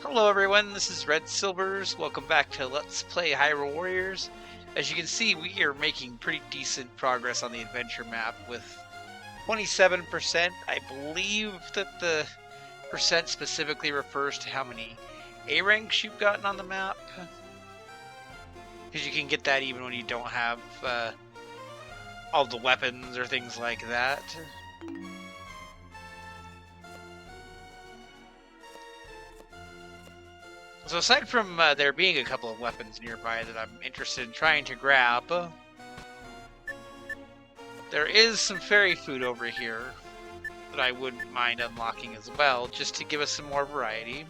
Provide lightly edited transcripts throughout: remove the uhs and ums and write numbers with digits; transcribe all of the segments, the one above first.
Hello everyone, this is Red Silvers. Welcome back to Let's Play Hyrule Warriors. As you can see, we are making pretty decent progress on the adventure map with 27%. I believe that the percent specifically refers to how many A ranks you've gotten on the map. Because you can get that even when you don't have all the weapons or things like that. So aside from there being a couple of weapons nearby that I'm interested in trying to grab, there is some fairy food over here that I wouldn't mind unlocking as well, just to give us some more variety.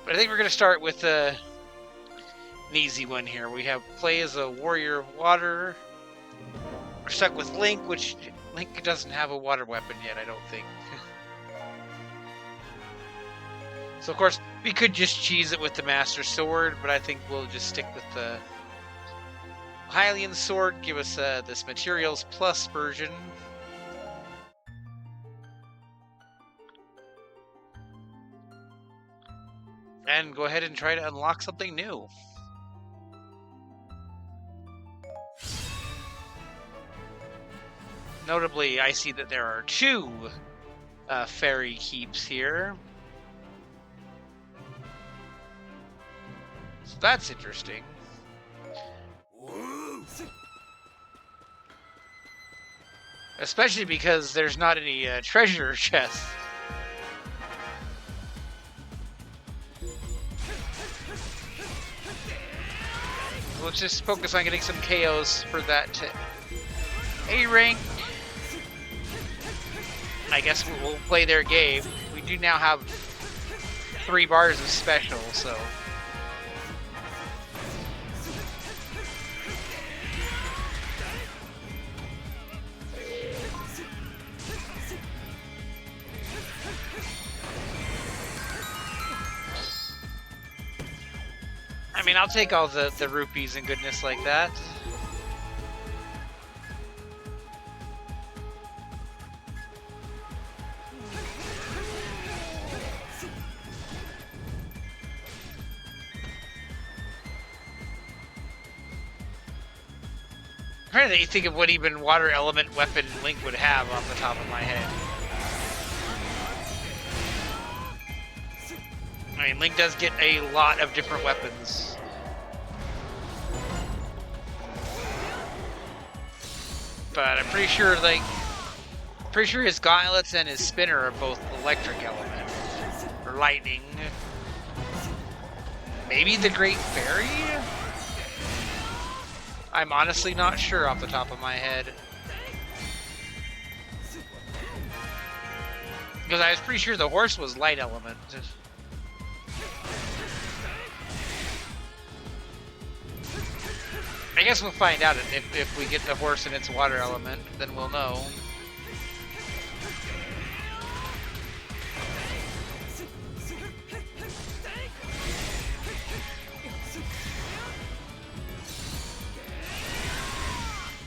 But I think we're going to start with an easy one here. We have play as a warrior of water. We're stuck with Link, which Link doesn't have a water weapon yet, I don't think. So of course, we could just cheese it with the Master Sword, but I think we'll just stick with the Hylian Sword, give us this Materials Plus version. And go ahead and try to unlock something new. Notably, I see that there are two fairy keeps here. So that's interesting. Especially because there's not any treasure chests. Let's just focus on getting some KOs for that A rank. I guess we'll play their game. We do now have 3 bars of special, so... I mean, I'll take all the rupees and goodness like that. I'm trying to think of what even water element weapon Link would have off the top of my head. I mean, Link does get a lot of different weapons. But I'm pretty sure, his gauntlets and his spinner are both electric element. Or lightning. Maybe the Great Fairy? I'm honestly not sure off the top of my head. Because I was pretty sure the horse was light element. I guess we'll find out if we get the horse and its water element, then we'll know.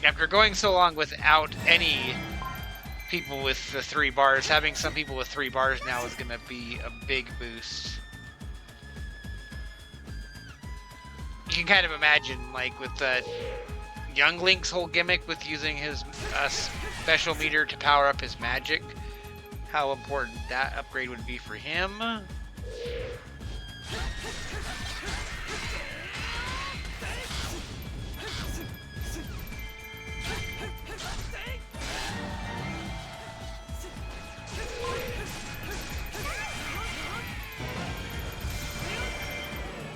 After going so long without any people with the 3 bars, having some people with 3 bars now is going to be a big boost. You can kind of imagine, like, with young Link's whole gimmick with using his special meter to power up his magic, how important that upgrade would be for him.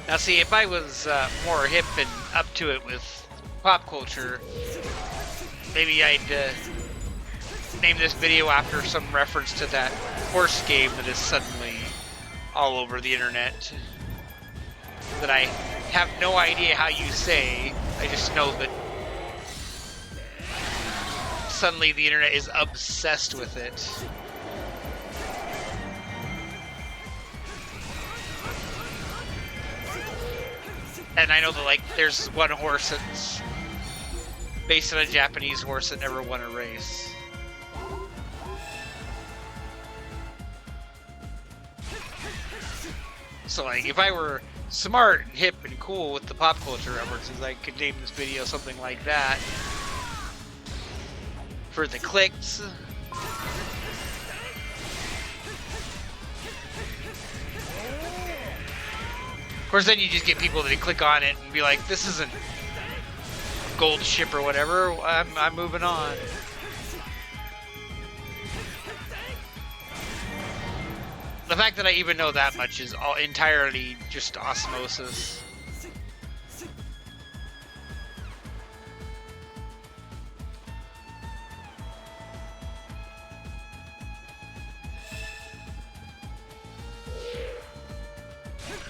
Now see, if I was more hip and up to it with pop culture, maybe I'd name this video after some reference to that horse game that is suddenly all over the internet. That I have no idea how you say, I just know that suddenly the internet is obsessed with it. And I know that, like, there's one horse that's based on a Japanese horse that never won a race. So like, if I were smart and hip and cool with the pop culture references, I could name this video something like that. For the clicks. Of course, then you just get people that click on it and be like, this isn't gold ship or whatever, I'm moving on. The fact that I even know that much is all entirely just osmosis.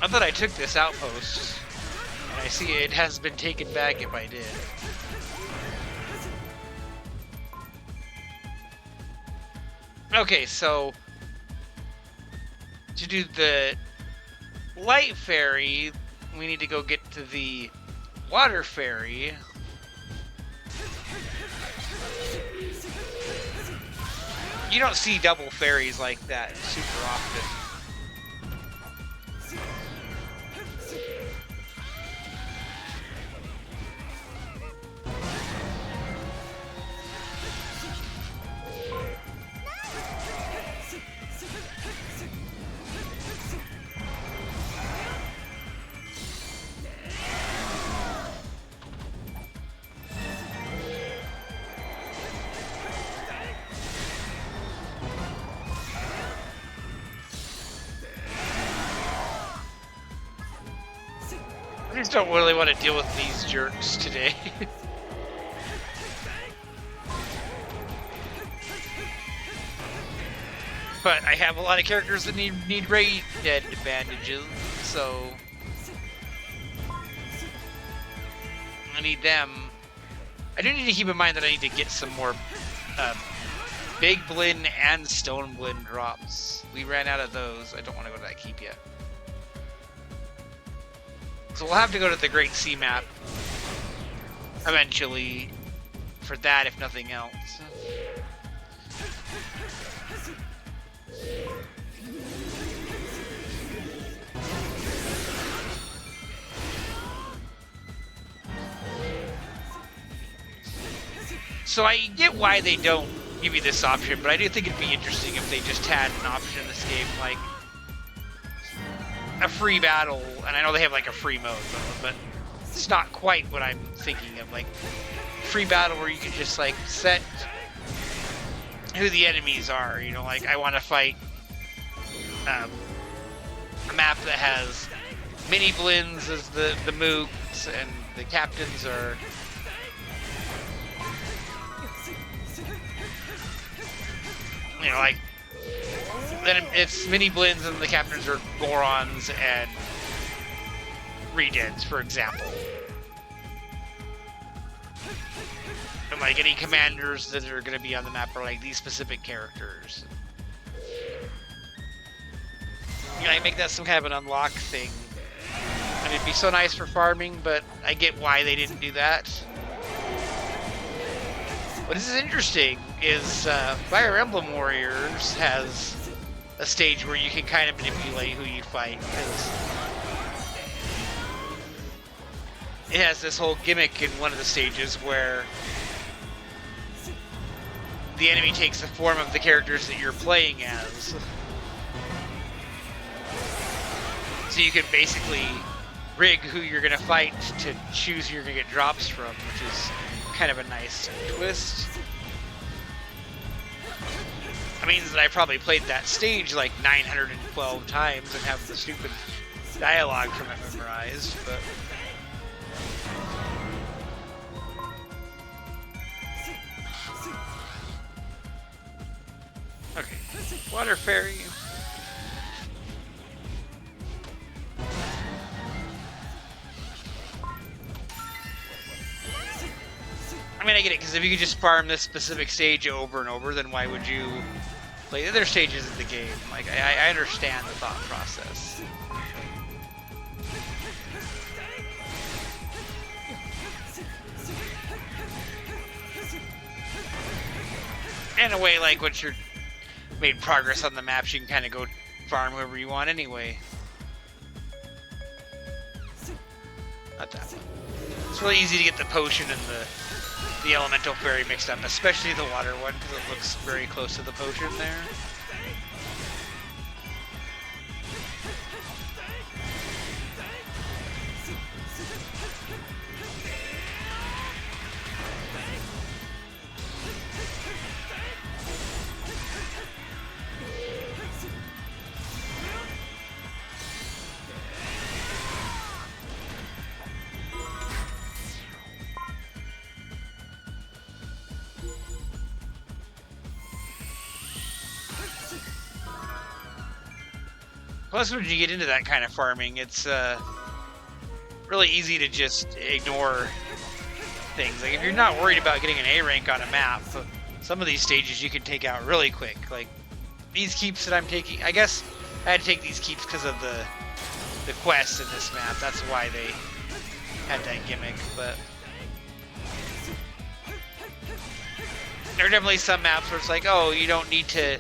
I thought I took this outpost, and I see it has been taken back if I did. Okay, so to do the light fairy, we need to go get to the water fairy. You don't see double fairies like that super often. I just don't really want to deal with these jerks today. But I have a lot of characters that need raid advantages, so I need them. I do need to keep in mind that I need to get some more big blinn and stone blinn drops. We ran out of those. I don't want to go to that keep yet. So we'll have to go to the Great Sea map eventually for that, if nothing else. So I get why they don't give you this option, but I do think it'd be interesting if they just had an option in this game, like a free battle, and I know they have like a free mode, but it's not quite what I'm thinking of, like free battle where you can just like set who the enemies are, you know, like I want to fight a map that has mini blinns as the mooks, and the captains are you know, like, then it's mini blinns and the captains are Gorons and Regents, for example. And like any commanders that are going to be on the map are like these specific characters. You know, I make that some kind of an unlock thing. And it'd be so nice for farming, but I get why they didn't do that. What is interesting is Fire Emblem Warriors has a stage where you can kind of manipulate who you fight, because it has this whole gimmick in one of the stages where the enemy takes the form of the characters that you're playing as. So you can basically rig who you're going to fight to choose who you're going to get drops from, which is kind of a nice twist. It means that I probably played that stage like 912 times and have the stupid dialogue from it memorized, but okay, water fairy. I mean, I get it, because if you could just farm this specific stage over and over, then why would you play the other stages of the game? Like, I understand the thought process. In a way, like, once you're made progress on the maps, you can kind of go farm whoever you want anyway. Not that one. It's really easy to get the potion and the elemental fairy mixed up, especially the water one, because it looks very close to the potion there. Plus, when you get into that kind of farming, it's really easy to just ignore things. Like, if you're not worried about getting an A rank on a map, some of these stages you can take out really quick. Like, these keeps that I'm taking, I guess I had to take these keeps because of the quests in this map. That's why they had that gimmick, but there are definitely some maps where it's like, oh, you don't need to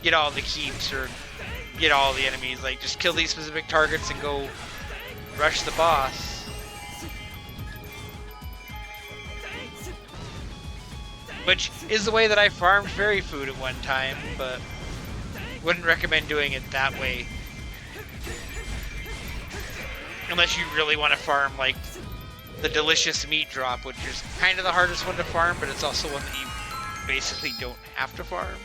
get all the keeps or get all the enemies, like just kill these specific targets and go rush the boss. Which is the way that I farmed fairy food at one time, but wouldn't recommend doing it that way. Unless you really want to farm like the delicious meat drop, which is kind of the hardest one to farm, but it's also one that you basically don't have to farm.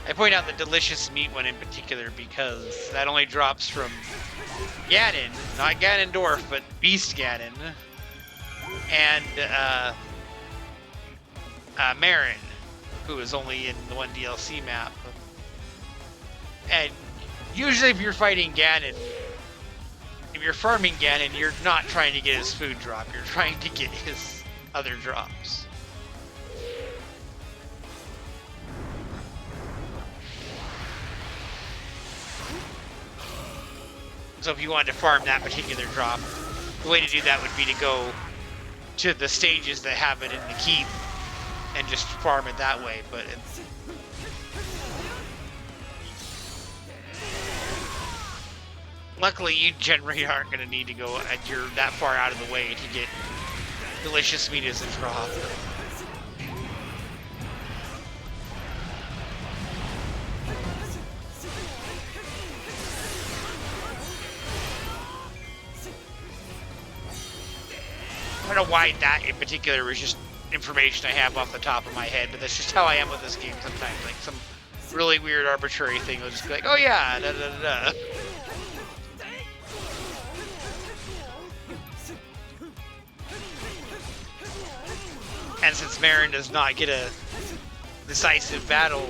I point out the delicious meat one in particular because that only drops from Ganon, not Ganondorf, but Beast Ganon, and Marin, who is only in the one DLC map. And usually if you're fighting Ganon, if you're farming Ganon, you're not trying to get his food drop, you're trying to get his other drops. So if you wanted to farm that particular drop, the way to do that would be to go to the stages that have it in the keep and just farm it that way. But it's... luckily, you generally aren't going to need to go and you're that far out of the way to get delicious meat as a drop. I don't know why that in particular was just information I have off the top of my head, but that's just how I am with this game sometimes. Like some really weird arbitrary thing will just be like, oh yeah, da da da da. And since Marin does not get a decisive battle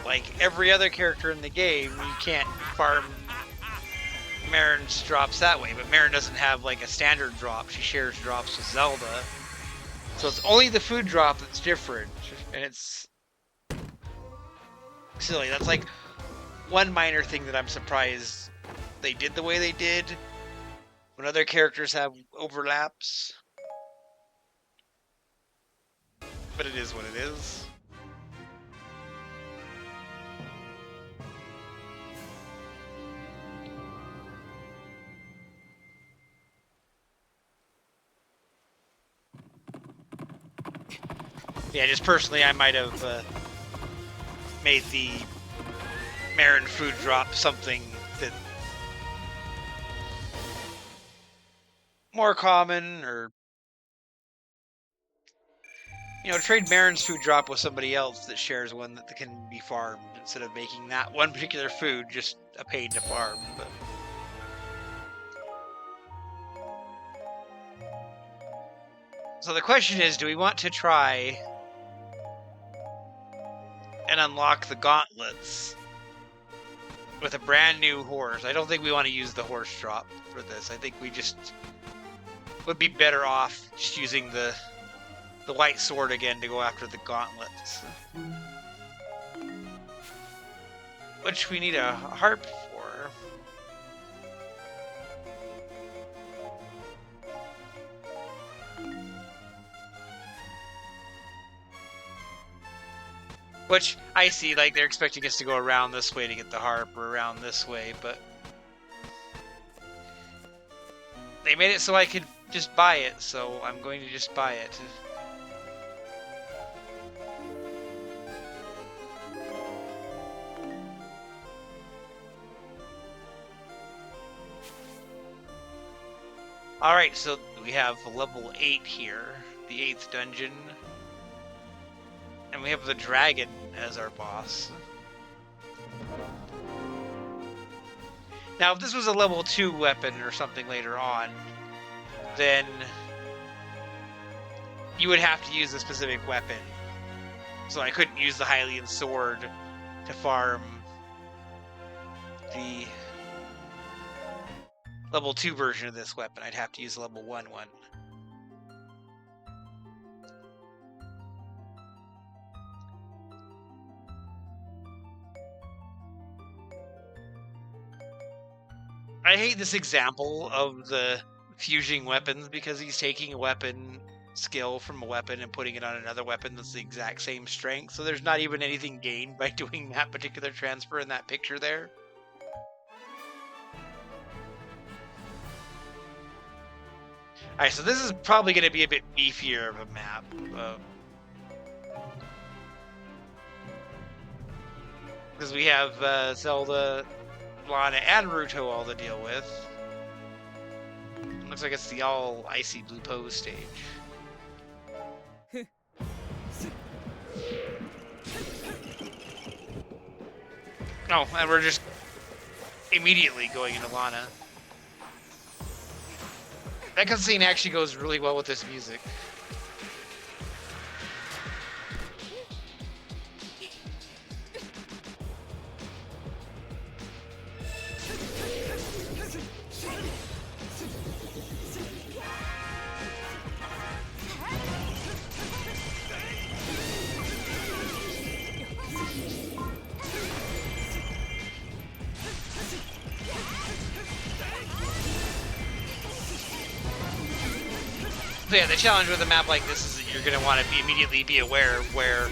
like every other character in the game, you can't farm Marin's drops that way, but Marin doesn't have like a standard drop. She shares drops with Zelda. So it's only the food drop that's different. And it's silly. That's like one minor thing that I'm surprised they did the way they did when other characters have overlaps. But it is what it is. Yeah, just personally, I might have made the Marin food drop something that more common, or you know, trade Marin's food drop with somebody else that shares one that can be farmed instead of making that one particular food just a pain to farm. But so the question is, do we want to try and unlock the gauntlets with a brand new horse? I don't think we want to use the horse drop for this. I think we just would be better off just using the white sword again to go after the gauntlets, which we need a harp for. Which, I see, like, they're expecting us to go around this way to get the harp, or around this way, but... They made it so I could just buy it, so I'm going to just buy it. Alright, so we have level 8 here, the 8th dungeon. And we have the dragon as our boss. Now, if this was a level 2 weapon or something later on, then you would have to use a specific weapon. So I couldn't use the Hylian sword to farm the level 2 version of this weapon. I'd have to use a level 1 one. I hate this example of the fusing weapons because he's taking a weapon skill from a weapon and putting it on another weapon that's the exact same strength, so there's not even anything gained by doing that particular transfer in that picture there. Alright, so this is probably going to be a bit beefier of a map. Because we have Zelda, Lana, and Ruto all to deal with. Looks like it's the all icy blue pose stage. Oh, and we're just immediately going into Lana. That cutscene actually goes really well with this music. So yeah, the challenge with a map like this is that you're going to want to immediately be aware of where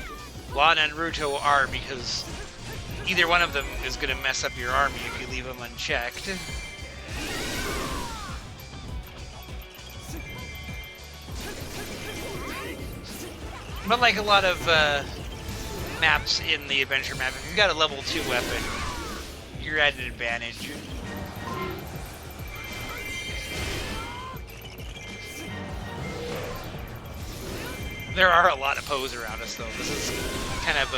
Lana and Ruto are, because either one of them is going to mess up your army if you leave them unchecked. But like a lot of maps in the adventure map, if you've got a level 2 weapon, you're at an advantage. There are a lot of Poes around us, though. This is kind of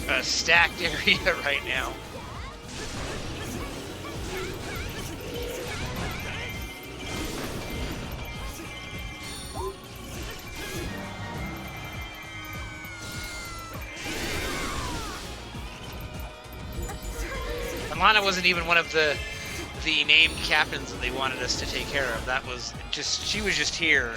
a stacked area right now. And Lana wasn't even one of the named captains that they wanted us to take care of. That was just, she was just here.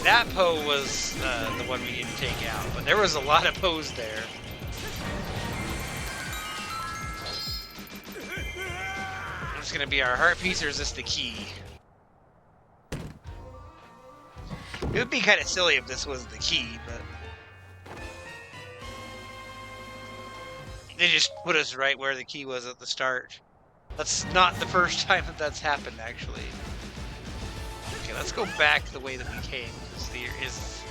That Poe was the one we need to take out, but there was a lot of Poes there. Is this gonna be our heart piece, or is this the key? It would be kind of silly if this was the key, but they just put us right where the key was at the start. That's not the first time that that's happened, actually. Okay, let's go back the way that we came. There is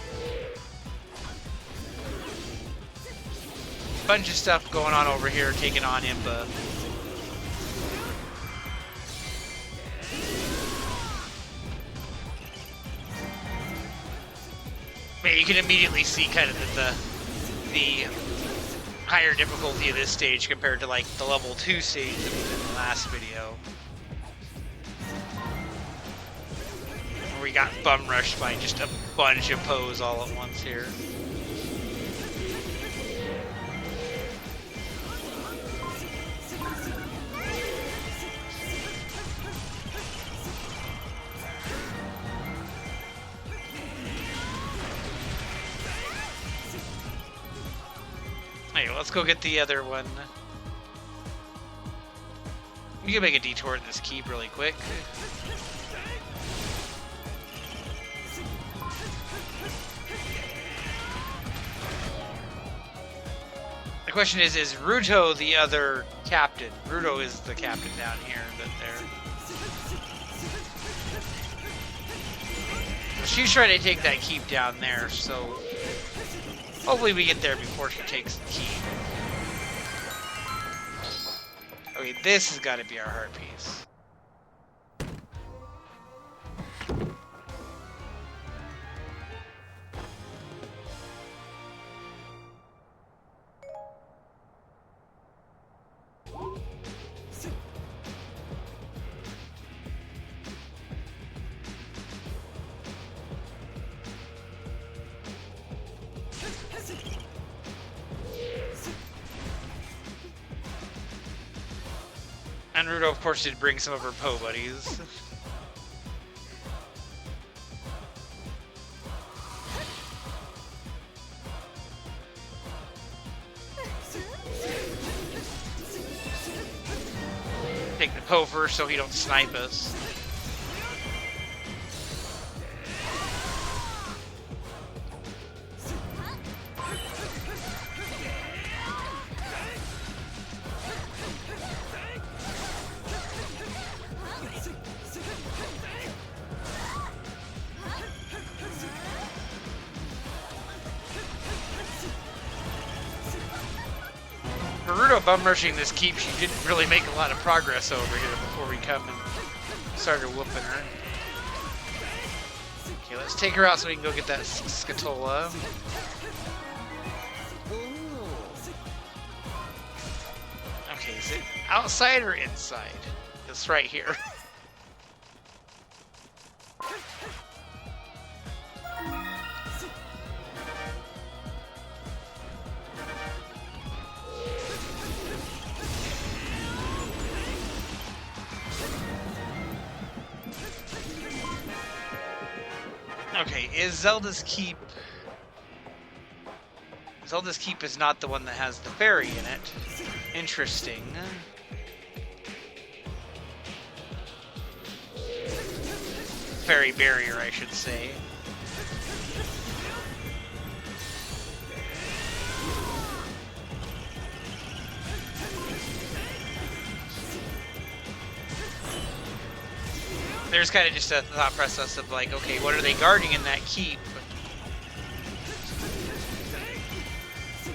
a bunch of stuff going on over here, taking on Impa. Man, you can immediately see kind of the higher difficulty of this stage compared to like the level 2 stage that was in the last video. We got bum rushed by just a bunch of Poes all at once here. let's go get the other one. We can make a detour in this keep really quick. The question is Ruto the other captain? Ruto is the captain down here, but there. She's trying to take that keep down there, so hopefully we get there before she takes the keep. Okay, this has got to be our heart piece. And Ruto, of course, did bring some of her Poe buddies. Take the Poe first so he don't snipe us. Naruto bum rushing this keep, she didn't really make a lot of progress over here before we come and started whooping her. Okay, let's take her out so we can go get that Scatola. Okay, is it outside or inside? It's right here. Okay, is Zelda's Keep... Zelda's Keep is not the one that has the fairy in it. Interesting. Fairy barrier, I should say. There's kind of just a thought process of like, okay, what are they guarding in that keep?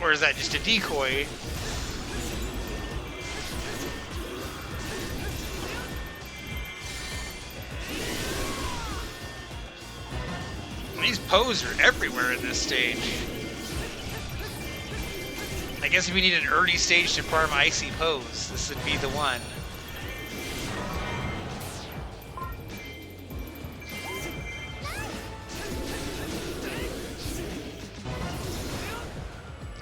Or is that just a decoy? These Poes are everywhere in this stage. I guess if we need an early stage to farm icy Poes, this would be the one.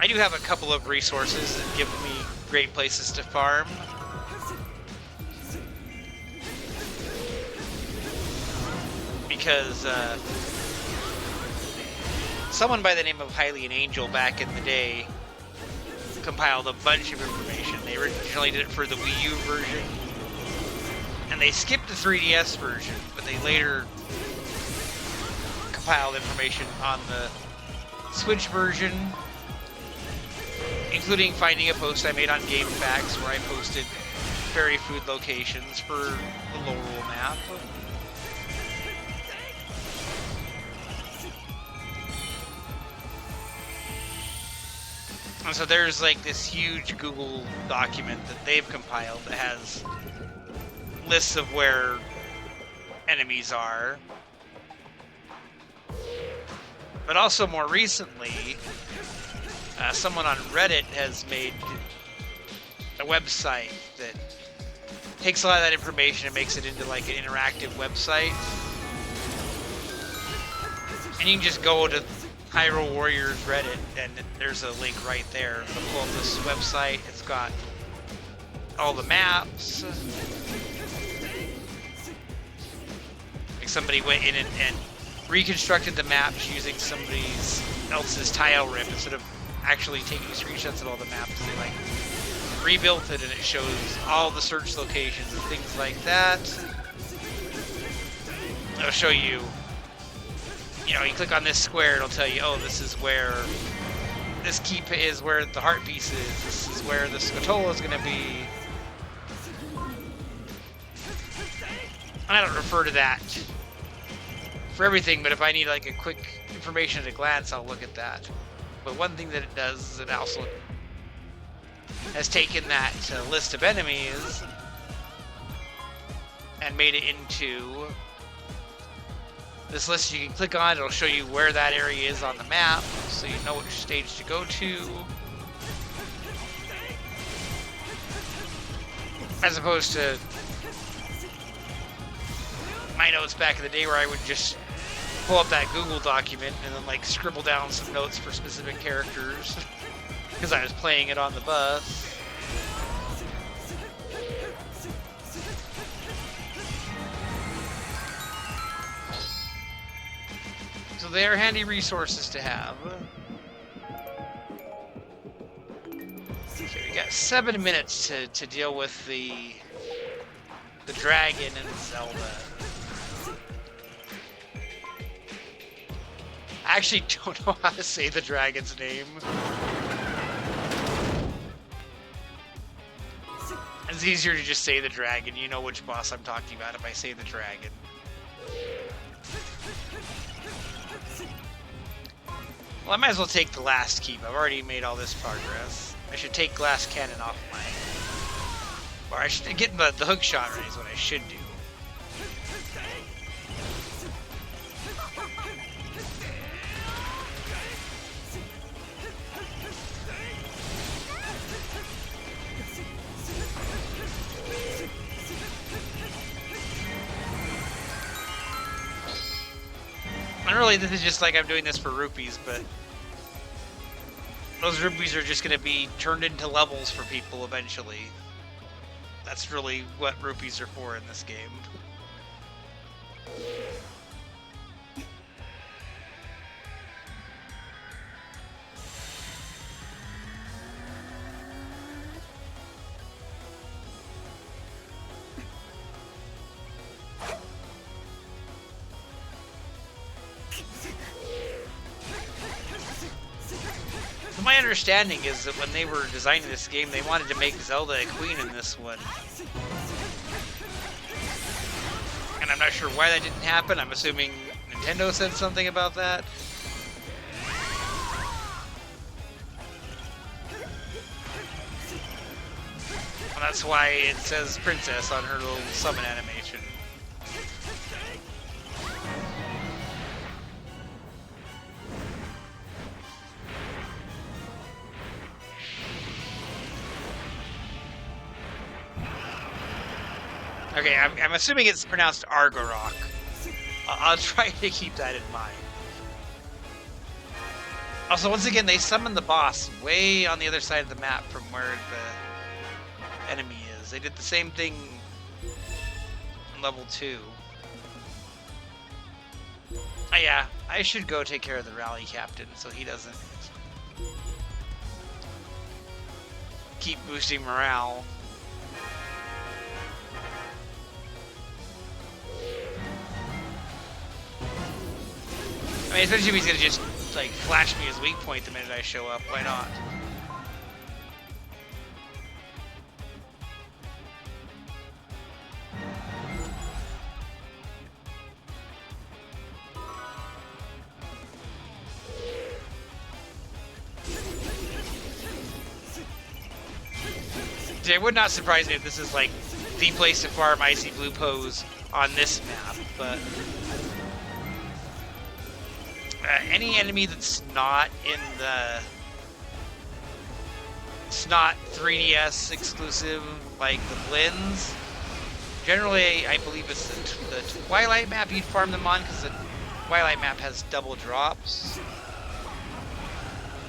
I do have a couple of resources that give me great places to farm. Because someone by the name of Hylian Angel back in the day compiled a bunch of information. They originally did it for the Wii U version, and they skipped the 3DS version, but they later compiled information on the Switch version, including finding a post I made on GameFAQs where I posted fairy food locations for the Laurel map. And so there's like this huge Google document that they've compiled that has lists of where enemies are. But also more recently, someone on Reddit has made a website that takes a lot of that information and makes it into like an interactive website. And you can just go to Hyrule Warriors Reddit and there's a link right there. So pull up this website. It's got all the maps. Like somebody went in and reconstructed the maps using somebody else's tile rip instead of actually taking screenshots of all the maps. They like rebuilt it and it shows all the search locations and things like that. It'll show you, you click on this square, it'll tell you, oh, this is where this key is where the heart piece is. This is where the Scatola is going to be. I don't refer to that for everything, but if I need like a quick information at a glance, I'll look at that. But one thing that it does is it also has taken that list of enemies and made it into this list you can click on. It'll show you where that area is on the map, so you know which stage to go to. As opposed to my notes back in the day where I would just pull up that Google document and then like scribble down some notes for specific characters because I was playing it on the bus. So they are handy resources to have. Okay, we got 7 minutes to deal with the dragon and Zelda. I actually don't know how to say the dragon's name. It's easier to just say the dragon. You know which boss I'm talking about if I say the dragon. Well, I might as well take the last keep. I've already made all this progress. I should take glass cannon off my... Or I should get the hook shot ready is what I should do. And really, this is just like I'm doing this for rupees, but those rupees are just going to be turned into levels for people eventually. That's really what rupees are for in this game. My understanding is that when they were designing this game, they wanted to make Zelda a queen in this one. And I'm not sure why that didn't happen. I'm assuming Nintendo said something about that. Well, that's why it says princess on her little summon animation. Okay, I'm assuming it's pronounced Argorok. I'll try to keep that in mind. Also, once again, they summoned the boss way on the other side of the map from where the enemy is. They did the same thing in level 2. Oh yeah, I should go take care of the rally captain so he doesn't keep boosting morale. I mean, especially if he's gonna just, like, flash me his weak point the minute I show up. Why not? It would not surprise me if this is, like, the place to farm Icy Blue Pose on this map, but... any enemy that's not in the... It's not 3DS exclusive, like the Blins. Generally, I believe it's the Twilight map you'd farm them on, because the Twilight map has double drops.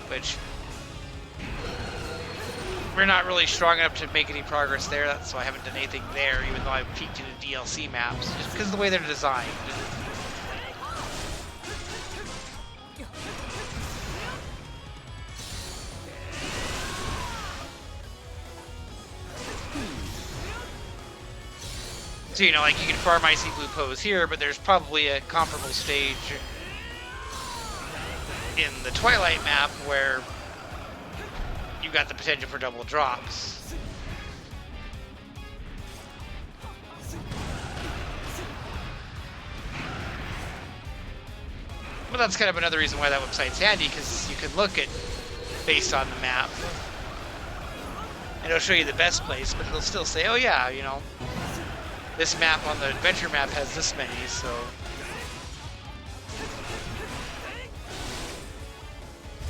Which... we're not really strong enough to make any progress there, that's why I haven't done anything there, even though I've peeked into DLC maps, just because of the way they're designed. So, you know, like you can farm Icy Blue Pose here, but there's probably a comparable stage in the Twilight map where you've got the potential for double drops. But that's kind of another reason why that website's handy, because you can look at based on the map. And it'll show you the best place, but it'll still say, oh yeah, you know, this map on the adventure map has this many, so...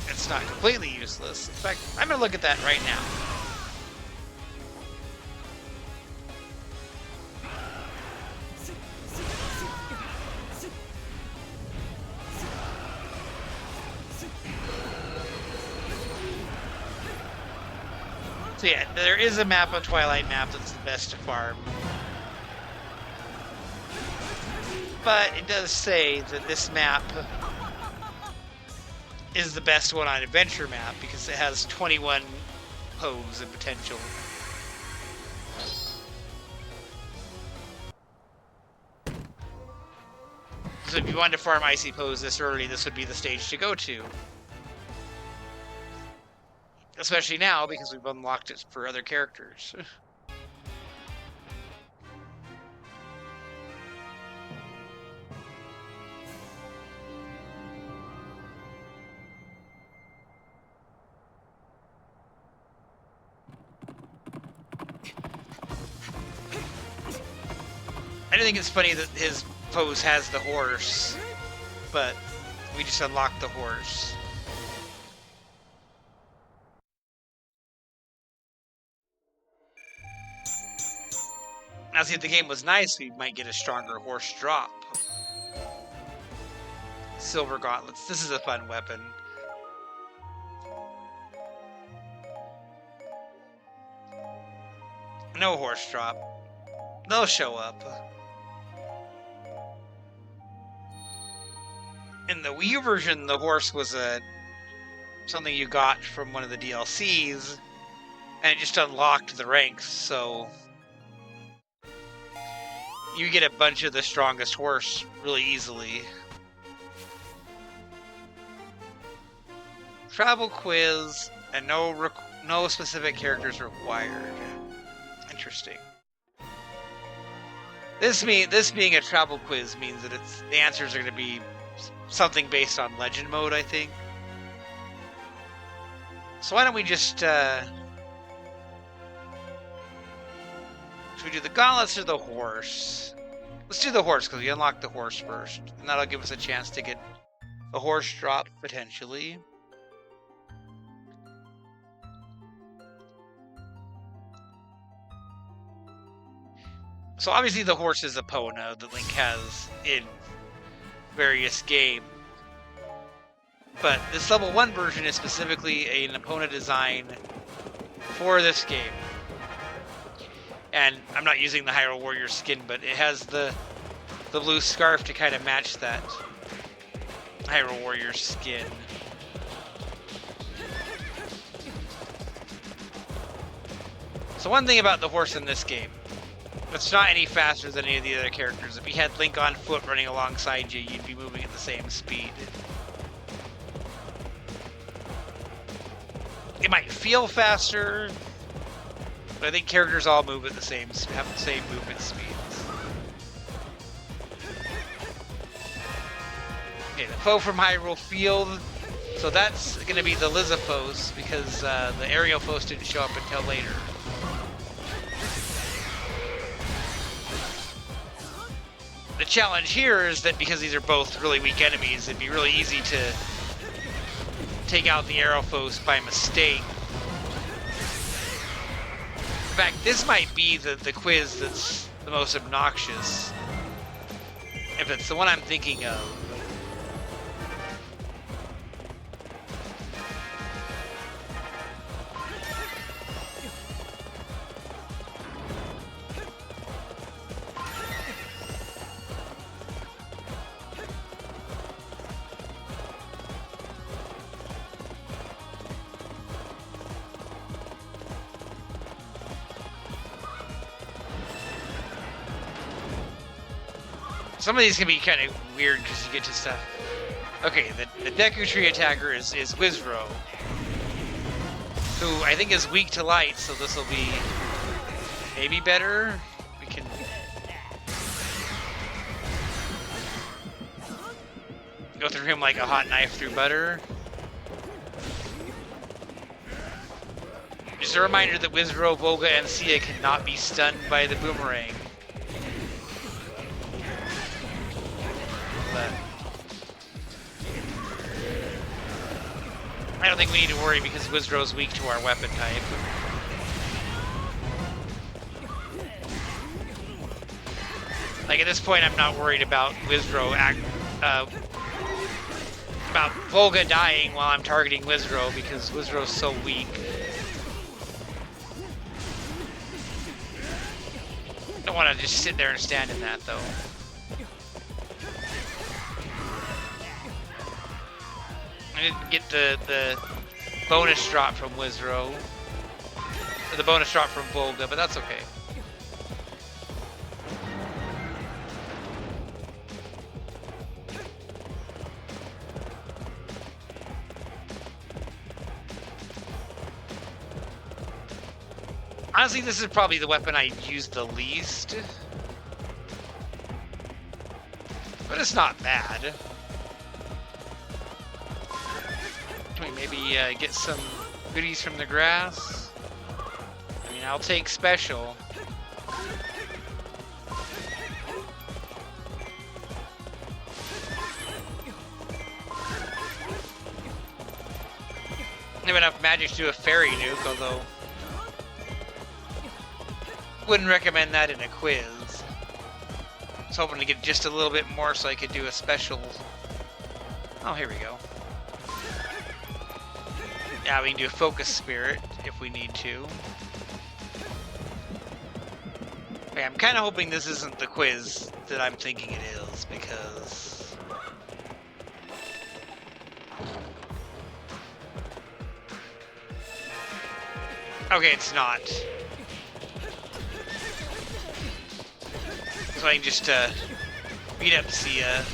it's not completely useless. In fact, I'm going to look at that right now. So yeah, there is a map on Twilight map that's the best to farm. But it does say that this map is the best one on adventure map because it has 21 pose and potential. So if you wanted to farm Icy Pose this early, this would be the stage to go to. Especially now, because we've unlocked it for other characters. I think it's funny that his pose has the horse, but we just unlocked the horse. Now, see, if the game was nice, we might get a stronger horse drop. Silver gauntlets. This is a fun weapon. No horse drop. They'll show up. In the Wii U version, the horse was something you got from one of the DLCs, and it just unlocked the ranks, so you get a bunch of the strongest horse really easily. Travel quiz, and no specific characters required. Interesting. This being a travel quiz means that the answers are going to be something based on legend mode, I think. So why don't we just should we do the gauntlets or the horse? Let's do the horse, because we unlocked the horse first, and that'll give us a chance to get a horse drop potentially. So obviously the horse is Epona that Link has in various games. But this level 1 version is specifically an Epona design for this game. And I'm not using the Hyrule Warriors skin, but it has the blue scarf to kind of match that Hyrule Warriors skin. So one thing about the horse in this game, it's not any faster than any of the other characters. If you had Link on foot running alongside you, you'd be moving at the same speed. It might feel faster, but I think characters all move at the same, have the same movement speeds. Okay, the foe from Hyrule Field. So that's going to be the Lizzaphos, because the aerial foes didn't show up until later. The challenge here is that because these are both really weak enemies, it'd be really easy to take out the Aerophos by mistake. In fact, this might be the quiz that's the most obnoxious, if it's the one I'm thinking of. Some of these can be kind of weird because you get to stuff. Okay, the Deku Tree attacker is Wizrow, who I think is weak to light, so this will be maybe better. We can go through him like a hot knife through butter. Just a reminder that Wizrow, Volga, and Sia cannot be stunned by the boomerang. But I don't think we need to worry because Wizrow's weak to our weapon type. Like at this point, I'm not worried about Wizrow about Volga dying while I'm targeting Wizrow because Wizrow's so weak. Don't want to just sit there and stand in that though. I didn't get the bonus drop from Wizrow, or the bonus drop from Volga, but that's okay. Honestly, this is probably the weapon I use the least, but it's not bad. Can we maybe get some goodies from the grass? I mean, I'll take special. I have enough magic to do a fairy nuke, although wouldn't recommend that in a quiz. I was hoping to get just a little bit more so I could do a special. Oh, here we go. Yeah, we can do a focus spirit if we need to. Okay, I'm kind of hoping this isn't the quiz that I'm thinking it is, because okay, it's not. So I can just beat up Sia.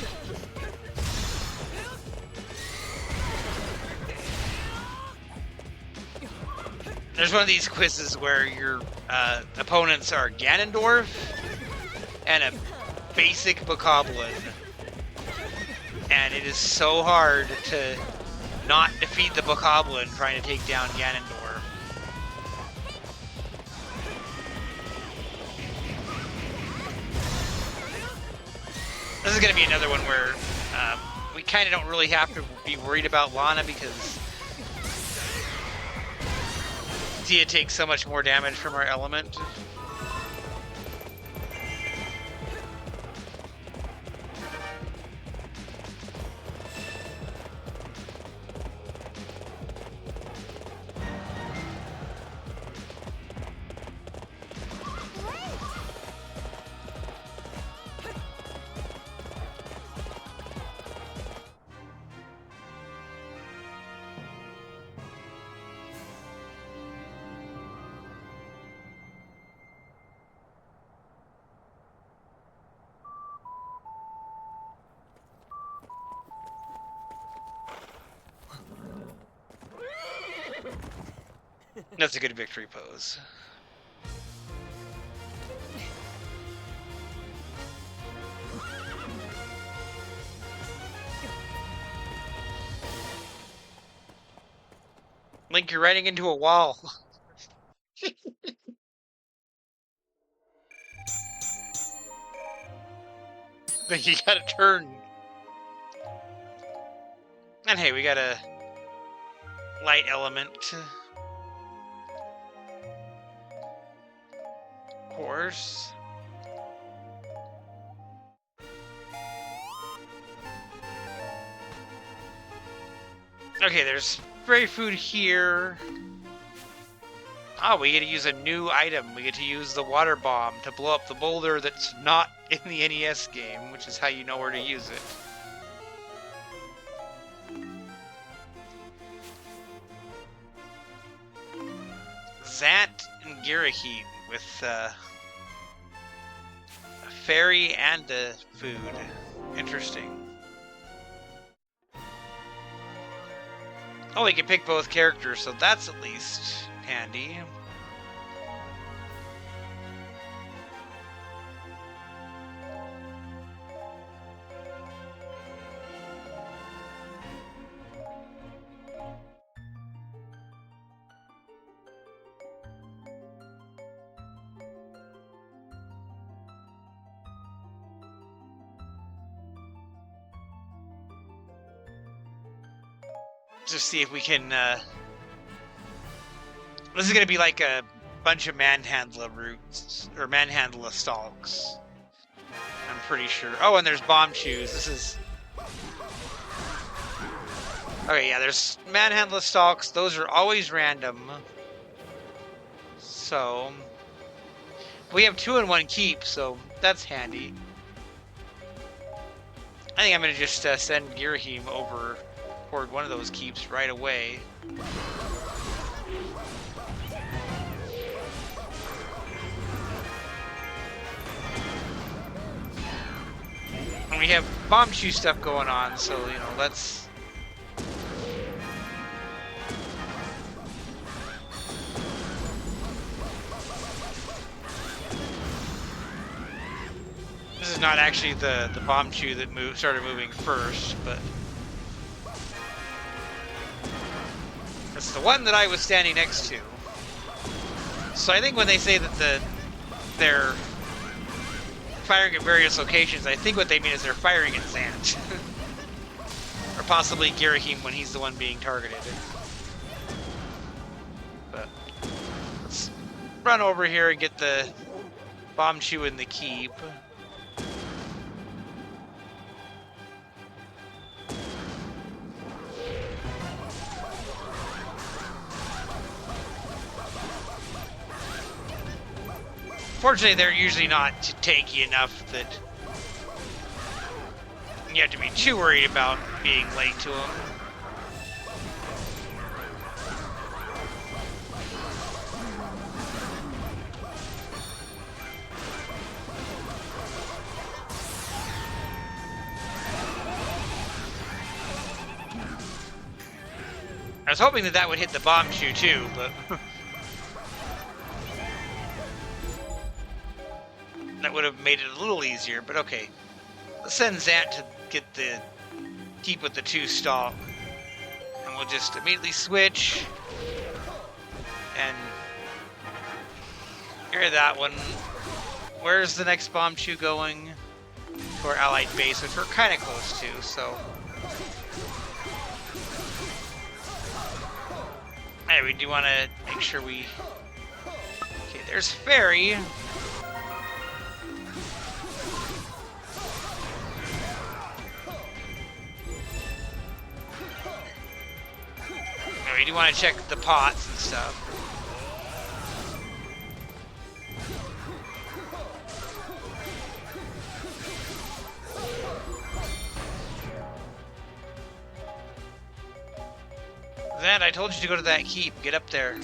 There's one of these quizzes where your opponents are Ganondorf and a basic Bokoblin, and it is so hard to not defeat the Bokoblin trying to take down Ganondorf. This is going to be another one where we kind of don't really have to be worried about Lana because Sia takes so much more damage from our element. That's a good victory pose. Link, you're riding into a wall. Like you gotta turn. And hey, we got a light element. Course. Okay, there's fairy food here. Oh, we get to use a new item. We get to use the water bomb to blow up the boulder that's not in the NES game, which is how you know where to use it. Zant and Girahim with a fairy and a food. Interesting. Oh, we can pick both characters, so that's at least handy. Just see if we can, this is gonna be like a bunch of manhandler roots, or manhandler stalks. I'm pretty sure. Oh, and there's bomb chews. This is... Okay, yeah, there's manhandler stalks. Those are always random. So... We have 2 in 1 keep, so that's handy. I think I'm gonna just send Girahim over toward one of those keeps right away. And we have bomb chew stuff going on, so, you know, let's... This is not actually the bomb chew that started moving first, but... It's the one that I was standing next to. So I think when they say that they're firing at various locations, I think what they mean is they're firing at Zant. Or possibly Girahim when he's the one being targeted. But let's run over here and get the bomb chew in the keep. Fortunately, they're usually not tanky enough that you have to be too worried about being late to them. I was hoping that would hit the bomb chew too, but... That would have made it a little easier, but okay. Let's send Zant to get the keep with the 2 stalk. And we'll just immediately switch. And hear that one. Where's the next bomb chew going? To our allied base, which we're kind of close to, so... Hey, we do want to make sure we... Okay, there's Fairy. We do want to check the pots and stuff. Zant, I told you to go to that keep. Get up there.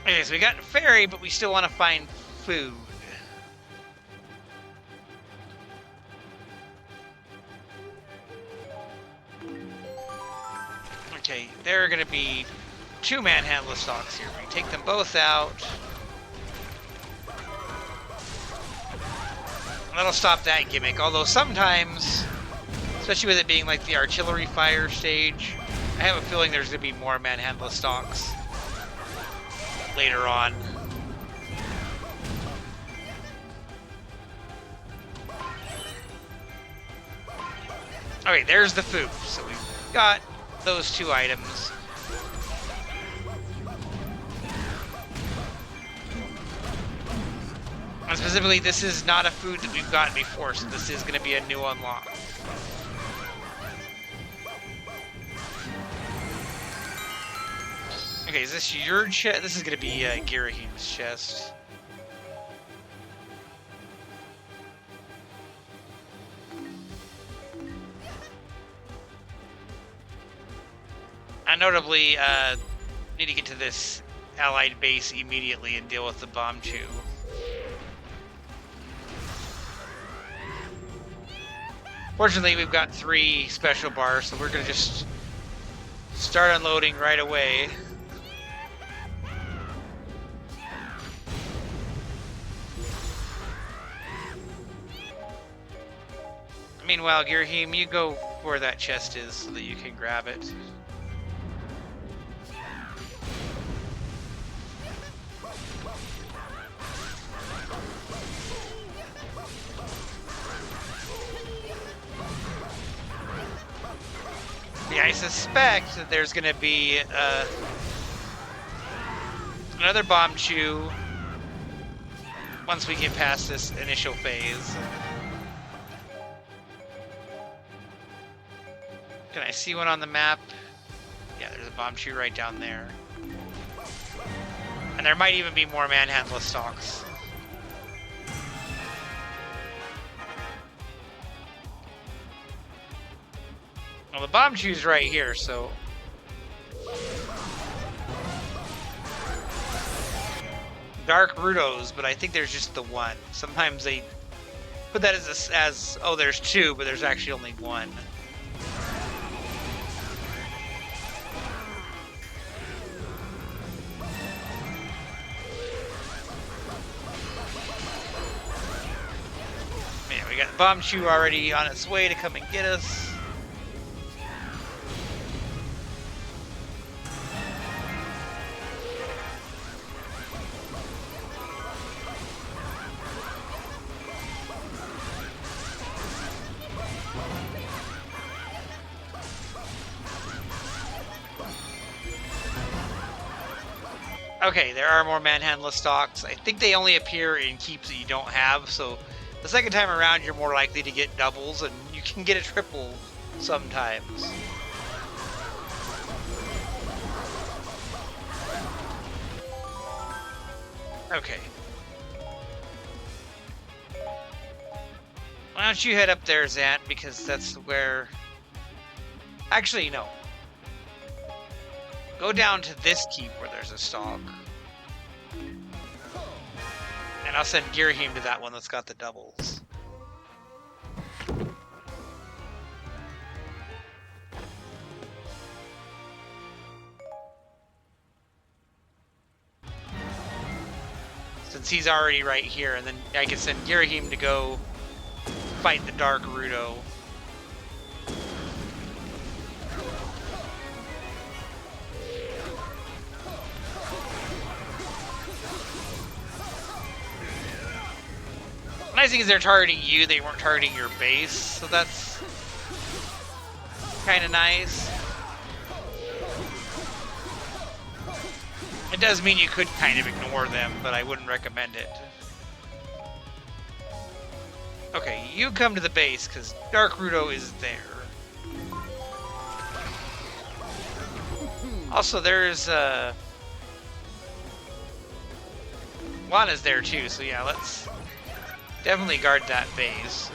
Okay, so we got Fairy, but we still want to find food. Okay, there are going to be 2 manhandler stalks here. We take them both out. And that'll stop that gimmick. Although sometimes, especially with it being like the artillery fire stage, I have a feeling there's going to be more manhandler stalks later on. Okay, there's the food. So we've got those 2 items. And specifically, this is not a food that we've gotten before, so this is going to be a new unlock. Okay, is this your chest? This is going to be Girahim's chest. I notably need to get to this allied base immediately and deal with the bomb chew. Fortunately, we've got 3 special bars, so we're gonna just start unloading right away. Meanwhile, Girheim, you go where that chest is so that you can grab it. Yeah, I suspect that there's gonna be another bomb chew once we get past this initial phase. Can I see one on the map? Yeah, there's a bomb chew right down there. And there might even be more manhandle stalks. Well, the bomb chew's right here, so... Dark Rudos, but I think there's just the one. Sometimes they put that as oh, there's 2, but there's actually only 1. Yeah, we got the bomb chew already on its way to come and get us. Okay, there are more manhandle stalks. I think they only appear in keeps that you don't have, so the second time around you're more likely to get doubles, and you can get a triple sometimes. Okay. Why don't you head up there, Zant, because that's where... Actually, no. Go down to this keep where there's a stalk. And I'll send Girheim to that one that's got the doubles. Since he's already right here, and then I can send Girheim to go fight the Dark Rudo. The nice thing is they're targeting you, they weren't targeting your base, so that's kind of nice. It does mean you could kind of ignore them, but I wouldn't recommend it. Okay, you come to the base, because Dark Rudo is there. Also, there's, Lana's there too, so yeah, let's definitely guard that base.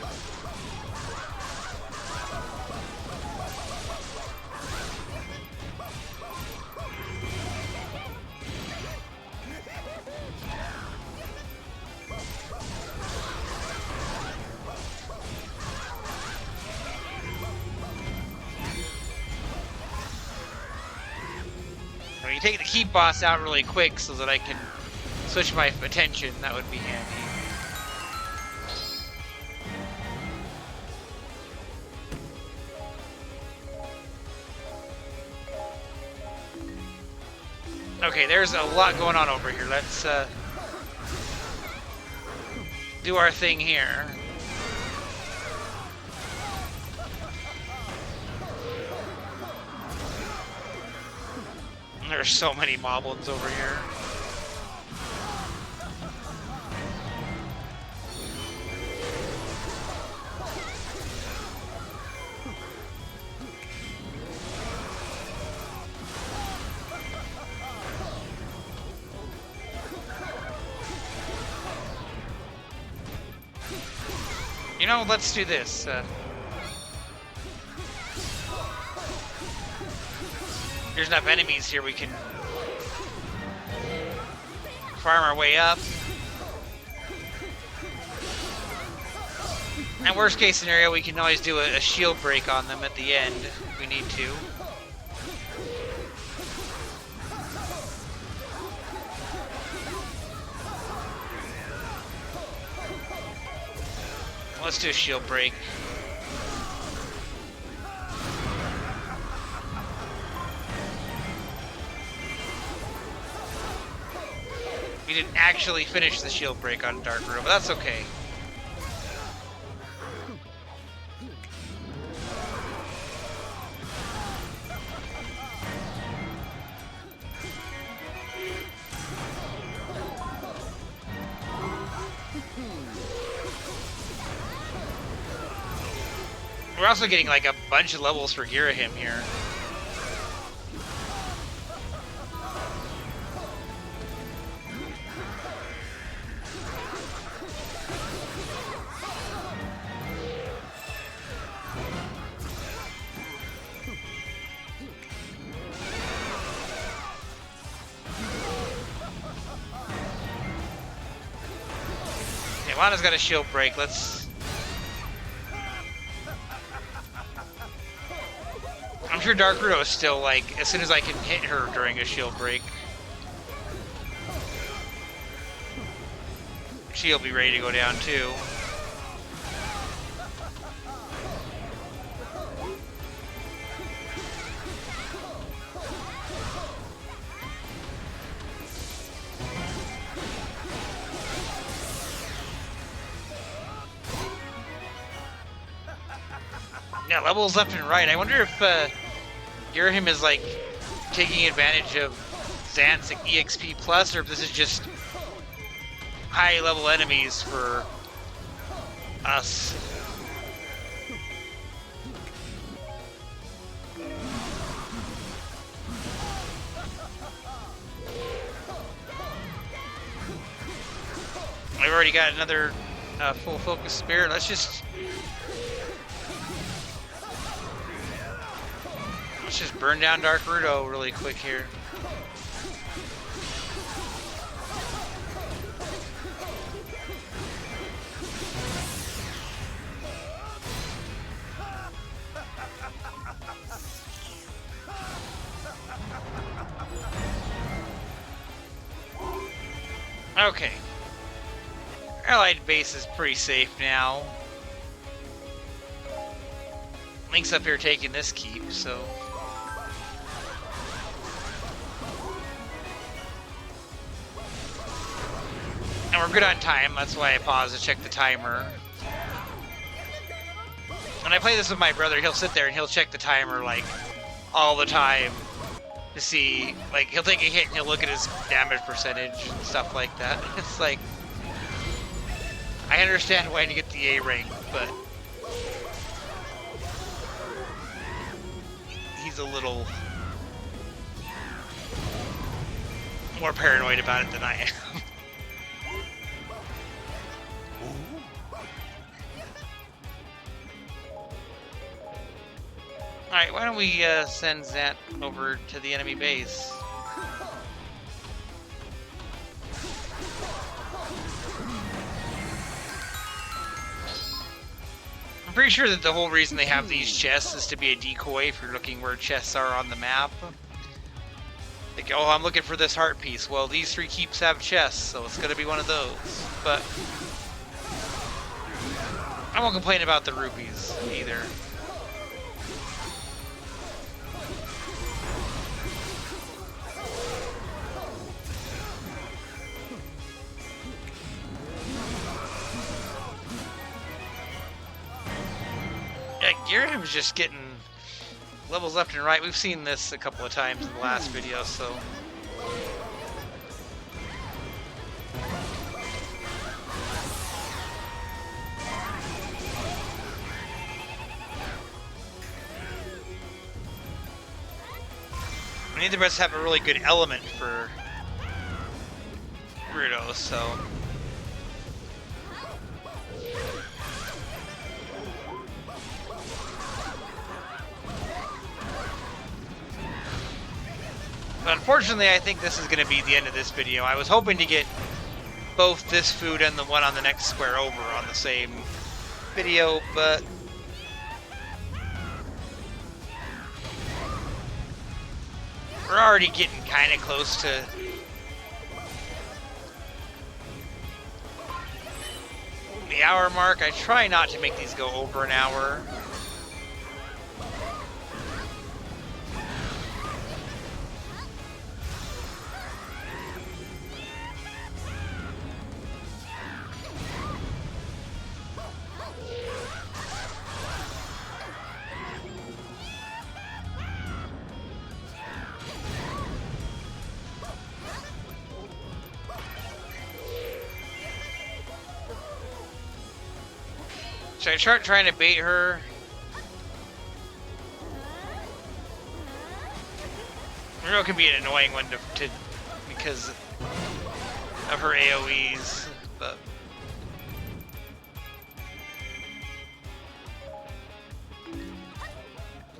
When you take the keep boss out really quick so that I can switch my attention, that would be handy. Okay, there's a lot going on over here. Let's do our thing here. There's so many moblins over here. You know, let's do this. there's enough enemies here, we can farm our way up. And worst case scenario, we can always do a shield break on them at the end if we need to. Let's do a shield break. We didn't actually finish the shield break on Dark Hyrule, but that's okay. We're also getting like a bunch of levels for Girahim here. Okay, Lana's got a shield break. I'm sure Dark Hyrule is still like, as soon as I can hit her during a shield break, she'll be ready to go down too. Yeah, levels left and right. I wonder if Girahim is like taking advantage of Zant's EXP Plus, or if this is just high level enemies for us. I've already got another full focus spirit. Let's just burn down Dark Hyrule really quick here. Okay. Allied base is pretty safe now. Link's up here taking this keep, so... And we're good on time, that's why I paused to check the timer. When I play this with my brother, he'll sit there and he'll check the timer like all the time to see, like he'll take a hit and he'll look at his damage percentage and stuff like that. It's like, I understand why to get the A rank, but he's a little more paranoid about it than I am. Alright, why don't we send Zant over to the enemy base? I'm pretty sure that the whole reason they have these chests is to be a decoy if you're looking where chests are on the map. Like, oh, I'm looking for this heart piece. Well, these 3 keeps have chests, so it's gonna be one of those. But I won't complain about the rupees either. Yeah, Girahim's just getting levels left and right. We've seen this a couple of times in the last video, so... We need the rest to have a really good element for Rudo, so... But unfortunately, I think this is going to be the end of this video. I was hoping to get both this food and the one on the next square over on the same video, but we're already getting kind of close to the hour mark. I try not to make these go over an hour. Should I start trying to bait her? Hyrule can be an annoying one to because of her AoEs, but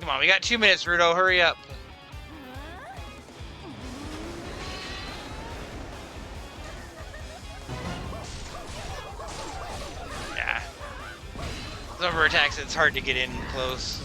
come on, we got 2 minutes, Rudo, hurry up. Yeah. Some of her attacks, it's hard to get in close.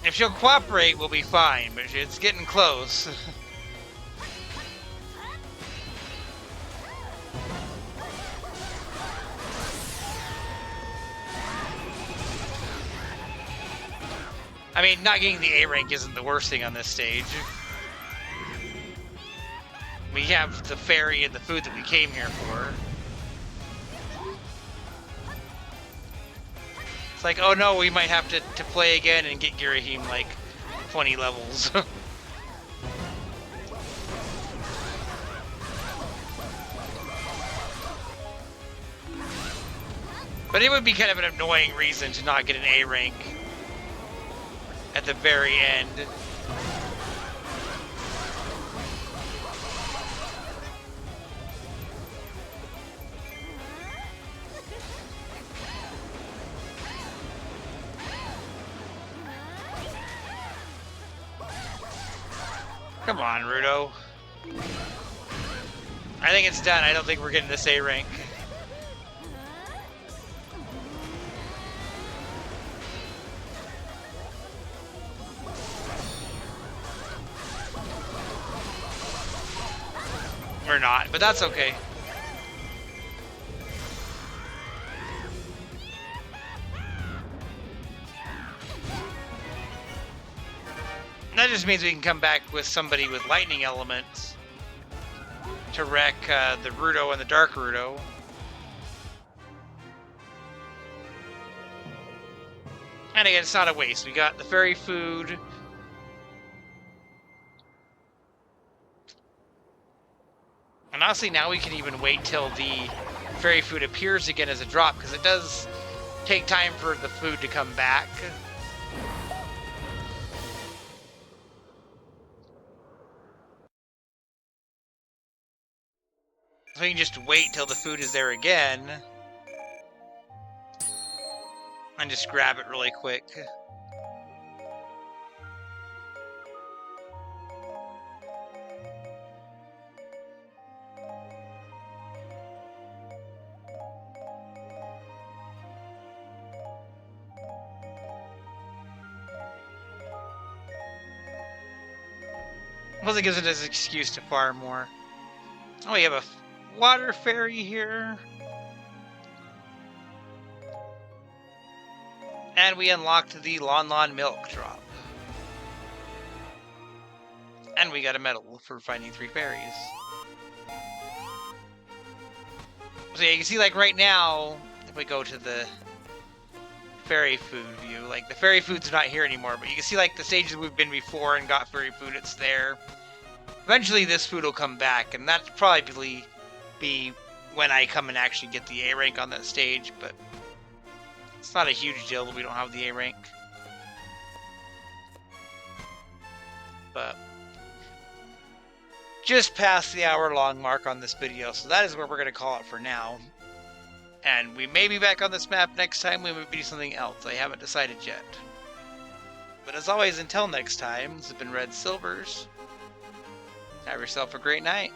If she'll cooperate, we'll be fine, but it's getting close. I mean, not getting the A rank isn't the worst thing on this stage. We have the fairy and the food that we came here for. It's like, oh no, we might have to play again and get Girahim like 20 levels. But it would be kind of an annoying reason to not get an A rank at the very end. Come on, Rudo. I think it's done. I don't think we're getting this A rank. We're not, but that's okay. That just means we can come back with somebody with lightning elements to wreck the Rudo and the Dark Rudo. And again, it's not a waste. We got the fairy food. And honestly, now we can even wait till the fairy food appears again as a drop, because it does take time for the food to come back. So we can just wait till the food is there again. And just grab it really quick. Plus it gives it as an excuse to farm more. Oh, we have a water fairy here. And we unlocked the Lon Lon Milk drop. And we got a medal for finding 3 fairies. So yeah, you can see like right now, we go to the fairy food view. Like, the fairy food's not here anymore, but you can see, like, the stages we've been before and got fairy food, it's there. Eventually this food will come back, and that's probably be when I come and actually get the A rank on that stage, but it's not a huge deal that we don't have the A rank. But just past the hour-long mark on this video, so that is where we're going to call it for now. And we may be back on this map next time, we may do something else, I haven't decided yet. But as always, until next time, this has been Red Silvers. Have yourself a great night.